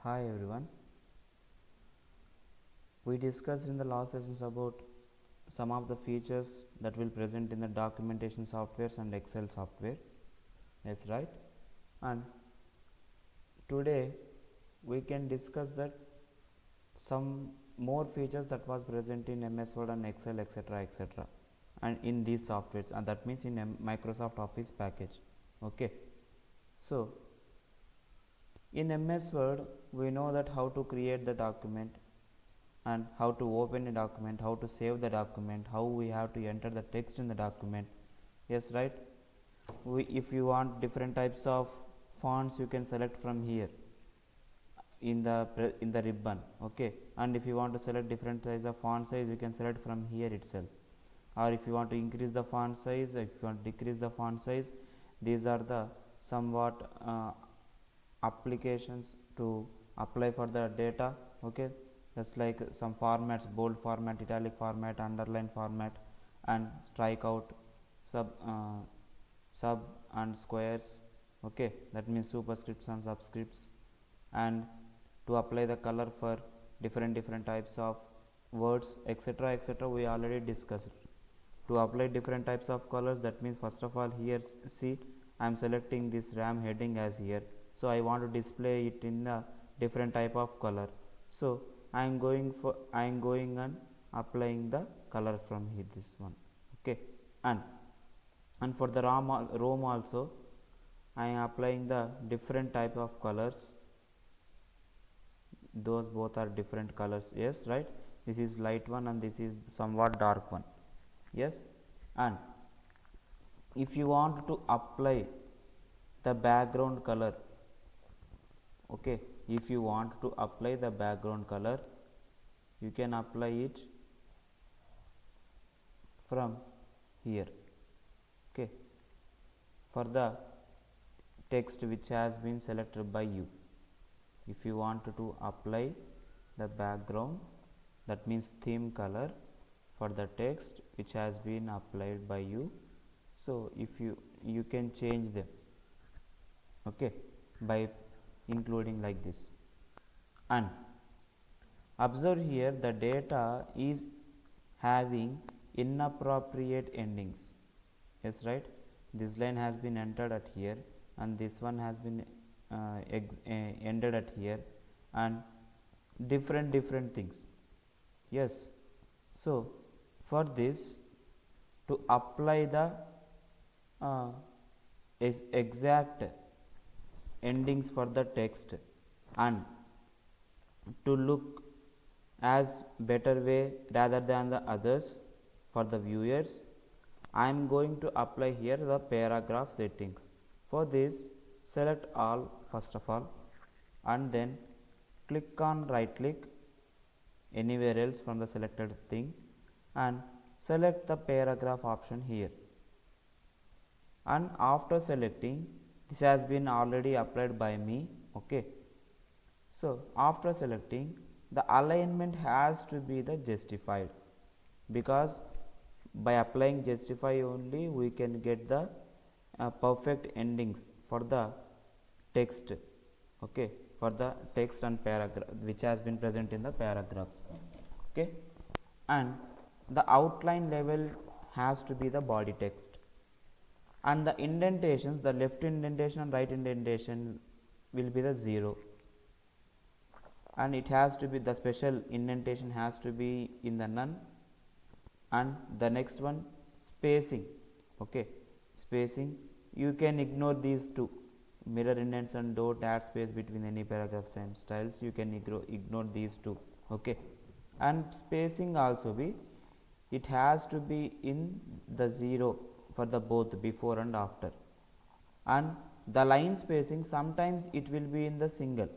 Hi everyone. We discussed in the last sessions about some of the features that will present in the documentation softwares and Excel software. Yes, right? And today we can discuss that some more features that was present in MS Word and Excel, etc., and in these softwares, and that means in Microsoft Office package. Okay. So in MS Word we know that how to create the document and how to open a document, how to save the document, how we have to enter the text in the document. Yes, right? If you want different types of fonts, you can select from here in the ribbon. Okay, and if you want to select different size of font size, you can select from here itself. Or if you want to increase the font size, if you want to decrease the font size, these are the somewhat applications to apply for the data. Okay, just like some formats: bold format, italic format, underline format, and strikeout, sub and squares. Okay, that means superscripts and subscripts. And to apply the color for different types of words, etc., we already discussed. To apply different types of colors, that means first of all here see I am selecting this RAM heading as here, so I want to display it in a different type of color. So I am going and applying the color from here, this one. Okay, and for the ROM also I am applying the different type of colors. Those both are different colors. Yes, right? This is light one and this is somewhat dark one. Yes, and if you want to apply the background color, okay, if you want to apply the background color, you can apply it from here. Okay, for the text which has been selected by you, if you want to apply the background, that means theme color for the text which has been applied by you, so if you can change them. Okay, by including like this. And observe here the data is having inappropriate endings. Yes, right? This line has been entered at here and this one has been ended at here, and different things. Yes, so for this, to apply the exact endings for the text and to look as better way rather than the others for the viewers, I am going to apply here the paragraph settings. For this, select all first of all, and then click on right click anywhere else from the selected thing and select the paragraph option here. And after selecting, this has been already applied by me. Okay, so after selecting, the alignment has to be the justified, because by applying justify only we can get the perfect endings for the text. Okay, for the text and paragraph which has been present in the paragraphs. Okay, and the outline level has to be the body text, and the indentations, the left indentation and right indentation will be the 0, and it has to be the special indentation has to be in the none. And the next one, spacing. Okay, spacing, you can ignore these two, mirror indents and don't add space between any paragraphs and styles, you can ignore these two. Okay, and spacing also be, it has to be in the 0 for the both before and after. And the line spacing, sometimes it will be in the single,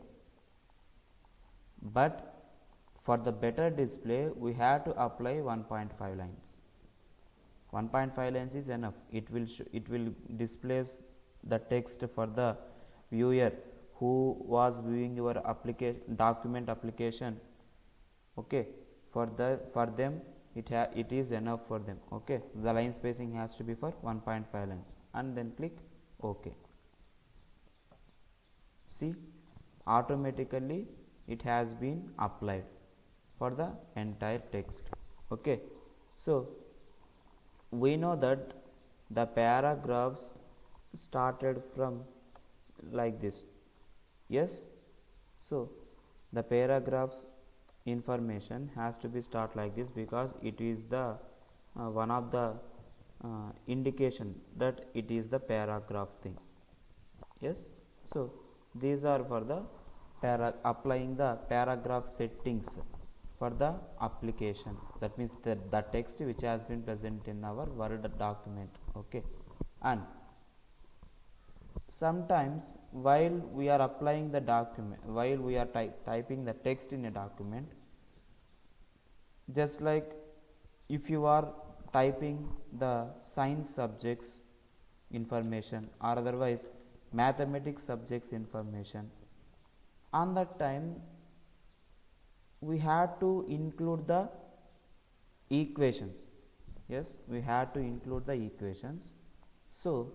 but for the better display we have to apply 1.5 lines. 1.5 lines is enough. It will displays the text for the viewer who was viewing your document application. Okay, for them it is enough for them. Okay, the line spacing has to be for 1.5 lines, and then click OK. See, automatically it has been applied for the entire text. Okay, so we know that the paragraphs started from like this. Yes, so the paragraphs information has to be start like this because it is the one of the indication that it is the paragraph thing. Yes, so these are for the applying the paragraph settings for the application, that means the text which has been present in our Word document. Okay, and sometimes while we are applying the document, while we are typing the text in a document, just like if you are typing the science subjects information or otherwise mathematics subjects information, on that time we had to include the equations. Yes, we had to include the equations. So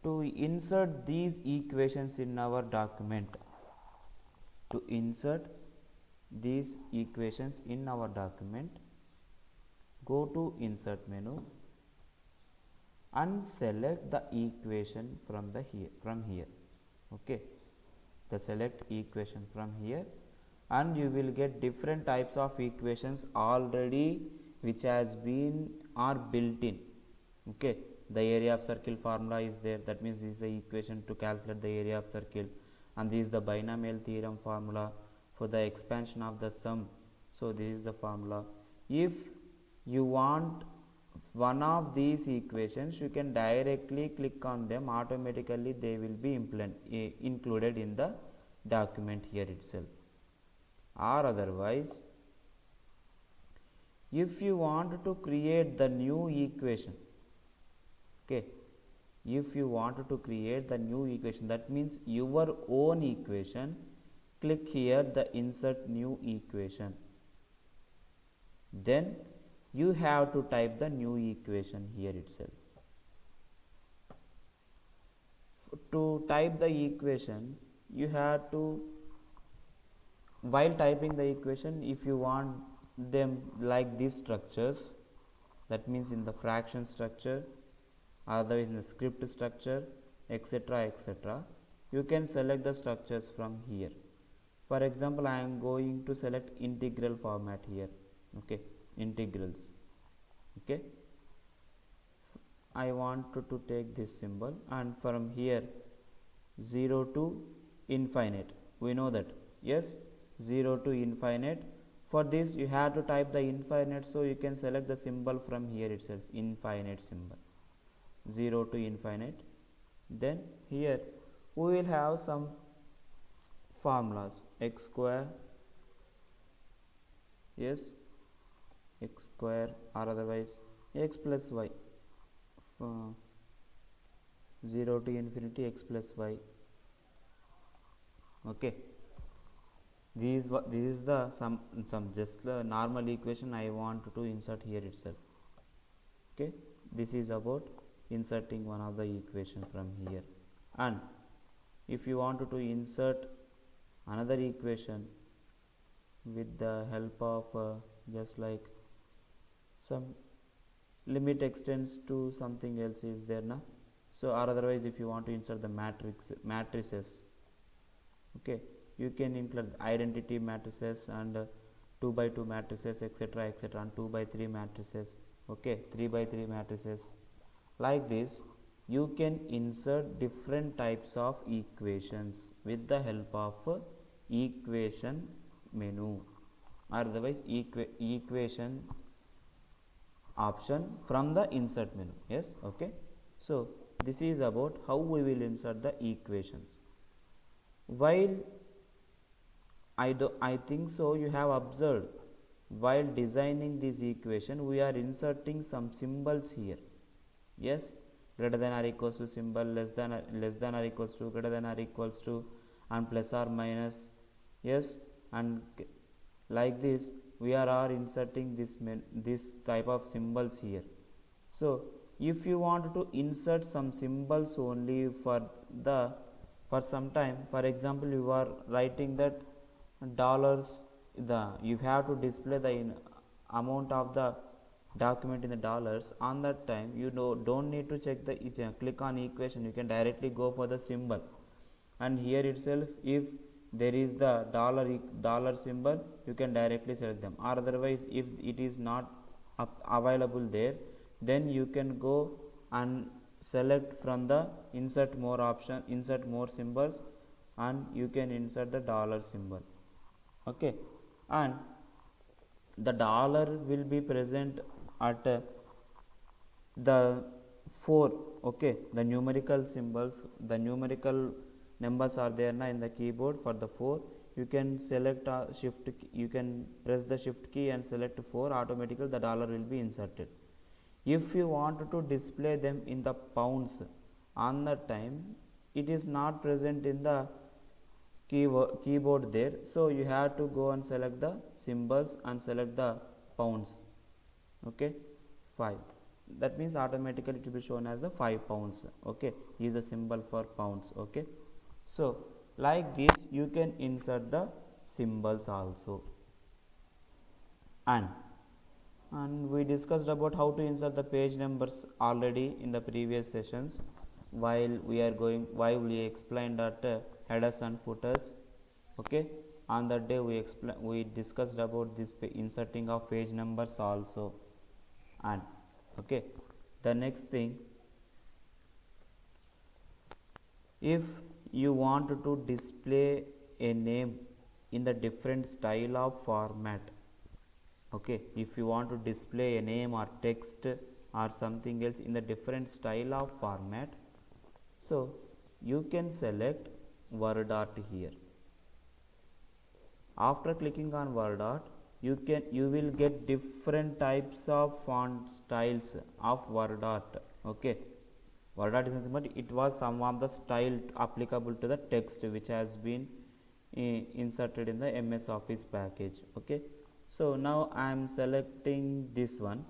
to insert these equations in our document, to insert these equations in our document, go to insert menu and select the equation from here. Okay, the select equation from here, and you will get different types of equations already which has been are built in. Okay, the area of circle formula is there, that means this is the equation to calculate the area of circle, and this is the binomial theorem formula for the expansion of the sum. So this is the formula. If you want one of these equations, you can directly click on them, automatically they will be included in the document here itself. Or otherwise, if you want to create the new equation, okay, if you want to create the new equation, that means your own equation, click here the insert new equation, then you have to type the new equation here itself. To type the equation, you have to, while typing the equation, if you want them like these structures, that means in the fraction structure, otherwise in the script structure, etc., etc., you can select the structures from here. For example, I am going to select integral format here. Okay, integrals. Okay, I want to take this symbol, and from here 0 to infinite, we know that. Yes, 0 to infinite. For this you have to type the infinite, so you can select the symbol from here itself, infinite symbol, 0 to infinite. Then here we will have some formulas, x square, yes, x square, or otherwise x plus y, 0 to infinity x plus y. Okay, this is the some just normal equation I want to insert here itself. Okay, this is about inserting one of the equation from here. And if you want to insert another equation with the help of just like some limit extends to something else is there now. So or otherwise if you want to insert the matrices, okay, you can include identity matrices and 2 by 2 matrices, etc., etc., and 2 by 3 matrices. Okay, 3 by 3 matrices. Like this you can insert different types of equations with the help of equation menu, or otherwise equation option from the insert menu. Yes, okay, so this is about how we will insert the equations. While I think so you have observed, while designing this equation we are inserting some symbols here. Yes, greater than or equals to symbol, less than or equals to, greater than or equals to, and plus or minus. Yes, and like this we are inserting this type of symbols here. So if you want to insert some symbols only for the for some time. For example, you are writing that dollars, you have to display the amount of the document in the dollars. On that time, you don't need to check the click on equation, you can directly go for the symbol, and here itself if there is the dollar symbol, you can directly select them, or otherwise if it is not available there, then you can go and select from the insert more option, insert more symbols, and you can insert the dollar symbol. Okay, and the dollar will be present at the 4. Okay, the numerical symbols, the numerical numbers are there now in the keyboard. For the 4, you can select shift key, you can press the shift key and select 4, automatically the dollar will be inserted. If you want to display them in the pounds, on the time it is not present in the keyboard there, so you have to go and select the symbols and select the pounds. Okay, 5, that means automatically it will be shown as the 5 pounds. Okay, is the symbol for pounds. Okay, so like this you can insert the symbols also. And we discussed about how to insert the page numbers already in the previous sessions, while we explained that headers and footers. Okay, on that day we discussed about this inserting of page numbers also. And okay, the next thing, if you want to display a name in the different style of format, okay, if you want to display a name or text or something else in the different style of format, so you can select word art here. After clicking on word art, you will get different types of font styles of word art. Okay, word art is nothing but it was some of the style applicable to the text which has been inserted in the MS Office package. Okay, so now I am selecting this one,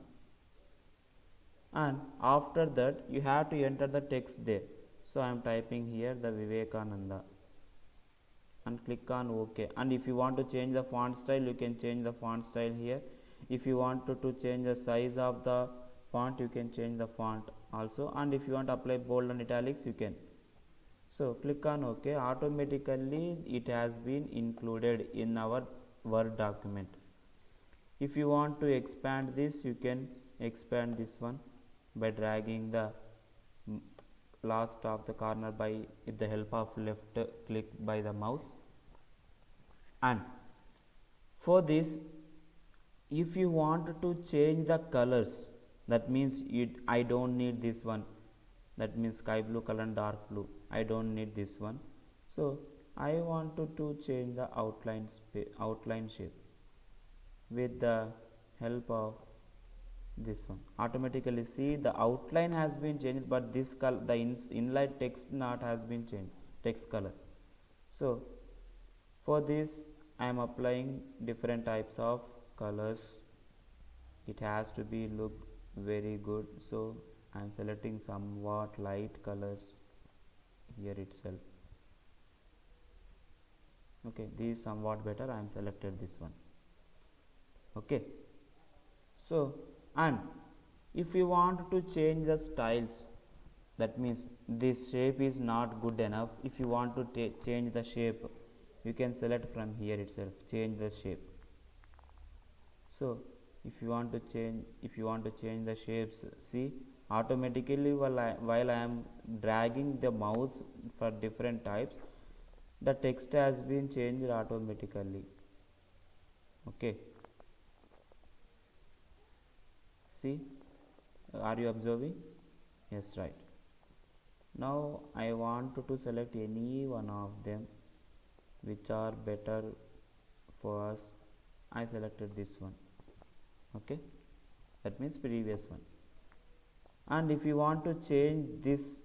and after that you have to enter the text there. So I am typing here the Vivekananda and click on OK. And if you want to change the font style, you can change the font style here. If you want to change the size of the font, you can change the font also, and if you want to apply bold and italics, you can. So click on OK. Automatically it has been included in our Word document. If you want to expand this, you can expand this one by dragging the last of the corner by with the help of left click by the mouse. And for this, if you want to change the colors, that means I don't need this one, that means sky blue color and dark blue, I don't need this one. So I want to change the outline shape with the help of this one. Automatically see the outline has been changed, but this color, the inline text not has been changed, text color. So for this I am applying different types of colors. It has to be look very good, so I am selecting somewhat light colors here itself. Okay, this is somewhat better, I am selected this one. Okay, so and if you want to change the styles, that means this shape is not good enough, if you want to change the shape, you can select from here itself, change the shape. So if you want to change the shapes, see automatically while I am dragging the mouse for different types, the text has been changed automatically. Okay, see, are you observing? Yes, right. Now I want to select any one of them which are better for us. I selected this one. Okay, that means previous one. And if you want to change this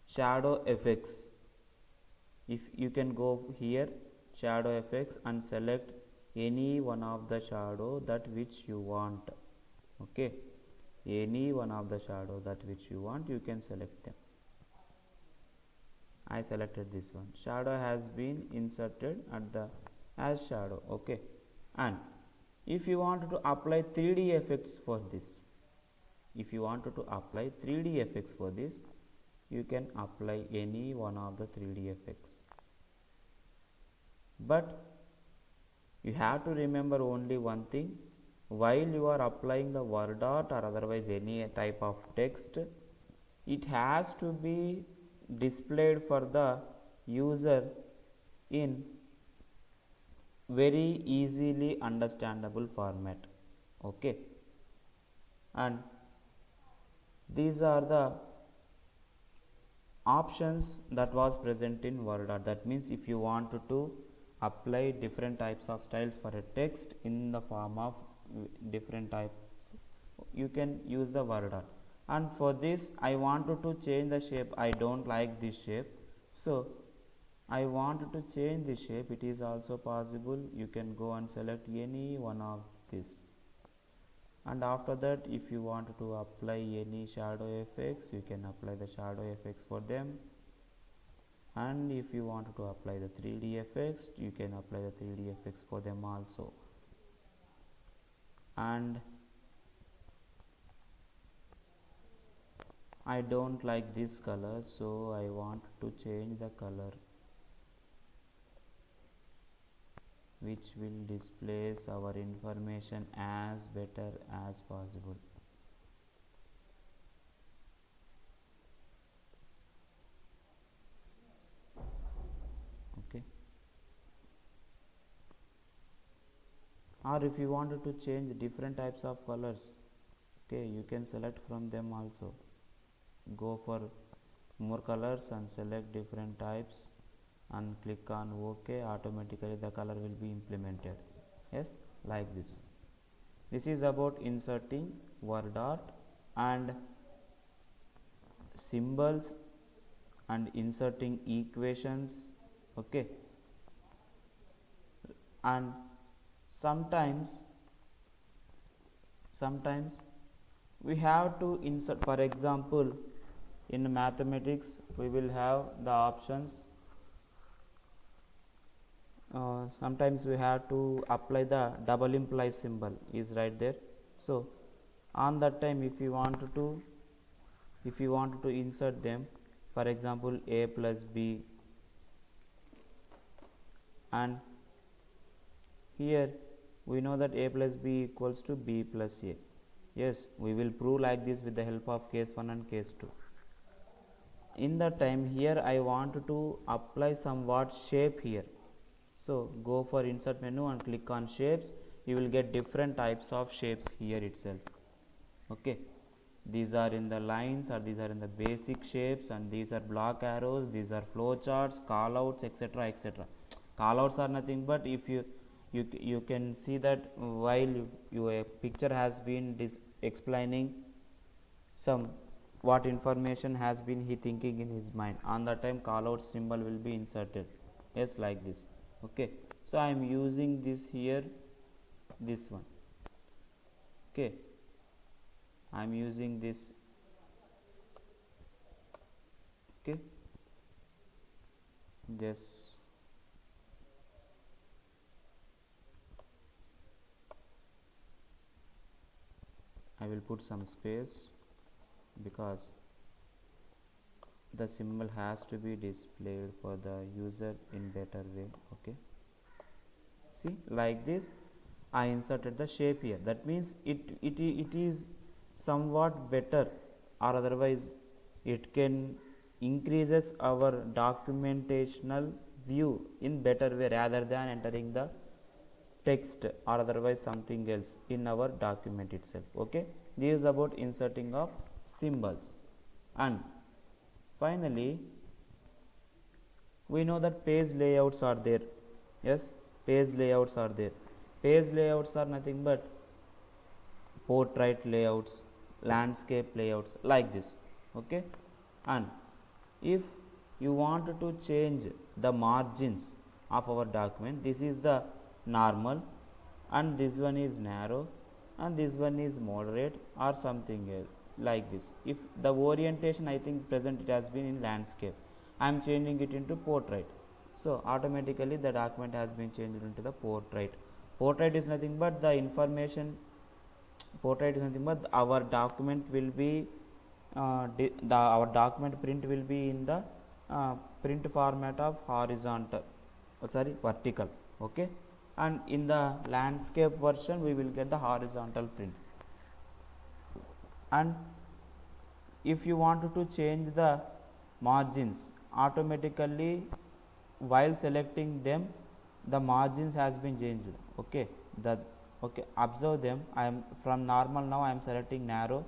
shadow effects, if you can go here shadow effects and select any one of the shadow that which you want. Okay, any one of the shadow that which you want, you can select them. I selected this one. Shadow has been inserted at the as shadow. Okay, and if you want to apply 3D effects for this, if you wanted to apply 3D effects for this, you can apply any one of the 3D effects, but you have to remember only one thing: while you are applying the word art or otherwise any type of text, it has to be displayed for the user in very easily understandable format. Okay, and these are the options that was present in word art. That means if you want to apply different types of styles for a text in the form of different types, you can use the word art. And for this I wanted to change the shape. I don't like this shape, so I wanted to change the shape. It is also possible. You can go and select any one of this, and after that if you want to apply any shadow effects, you can apply the shadow effects for them. And if you want to apply the 3D effects, you can apply the 3D effects for them also. And I don't like this color, so I want to change the color, which will displace our information as better as possible. Okay, or if you wanted to change different types of colors, okay, you can select from them also. Go for more colors and select different types and click on OK. Automatically the color will be implemented. Yes, like this. This is about inserting word art and symbols and inserting equations. Okay, and sometimes we have to insert, for example in mathematics we will have the options. Sometimes we have to apply the double imply symbol is right there. So on that time if you want to insert them, for example a plus b, and here we know that a plus b equals to b plus a. Yes, we will prove like this with the help of case 1 and case 2. In the time here I want to apply somewhat shape here, so go for insert menu and click on shapes. You will get different types of shapes here itself. Okay, these are in the lines, or these are in the basic shapes, and these are block arrows, these are flow charts, callouts, etc., etc. Callouts are nothing but if you can see that while your picture has been explaining some what information has been he thinking in his mind, on that time callout symbol will be inserted. Yes, like this. Okay, so I am using this here, this one. Okay, I am using this. Okay, this I will put some space because the symbol has to be displayed for the user in better way. Okay, see, like this I inserted the shape here. That means it is somewhat better, or otherwise it can increases our documentational view in better way rather than entering the text or otherwise something else in our document itself. Okay, this is about inserting of symbols. And finally we know that page layouts are there. Yes, page layouts are there. Page layouts are nothing but portrait layouts, landscape layouts, like this. Okay, and if you want to change the margins of our document, this is the normal, and this one is narrow, and this one is moderate or something else, like this. If the orientation I think present it has been in landscape, I am changing it into portrait. So automatically the document has been changed into the portrait. Portrait is nothing but the information. Portrait is nothing but our document will be our document print will be in the print format of horizontal, vertical. Okay, and in the landscape version we will get the horizontal prints. And if you wanted to change the margins, automatically while selecting them the margins has been changed. Okay, the observe them. I am from normal, now I am selecting narrow,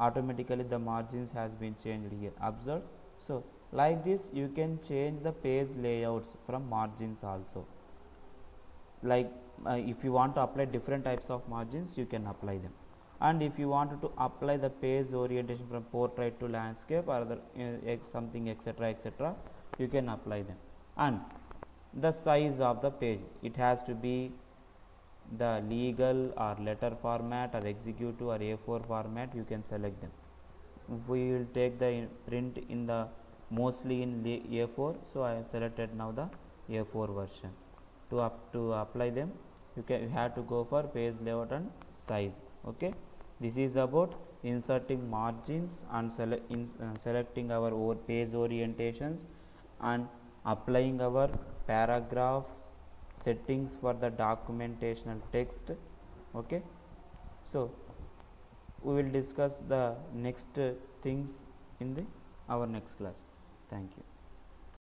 automatically the margins has been changed here. Observe. So like this you can change the page layouts from margins also. Like if you want to apply different types of margins, you can apply them. And if you wanted to apply the page orientation from portrait to landscape or other something etc etc, you can apply them. And the size of the page, it has to be the legal or letter format or executive or A4 format, you can select them. We will take the print in the mostly in A4, so I have selected now the A4 version. To apply them, you have to go for page layout and size. Okay, this is about inserting margins and selecting our page orientations and applying our paragraphs, settings for the documentational text. Okay, so we will discuss the next things in the our next class. Thank you.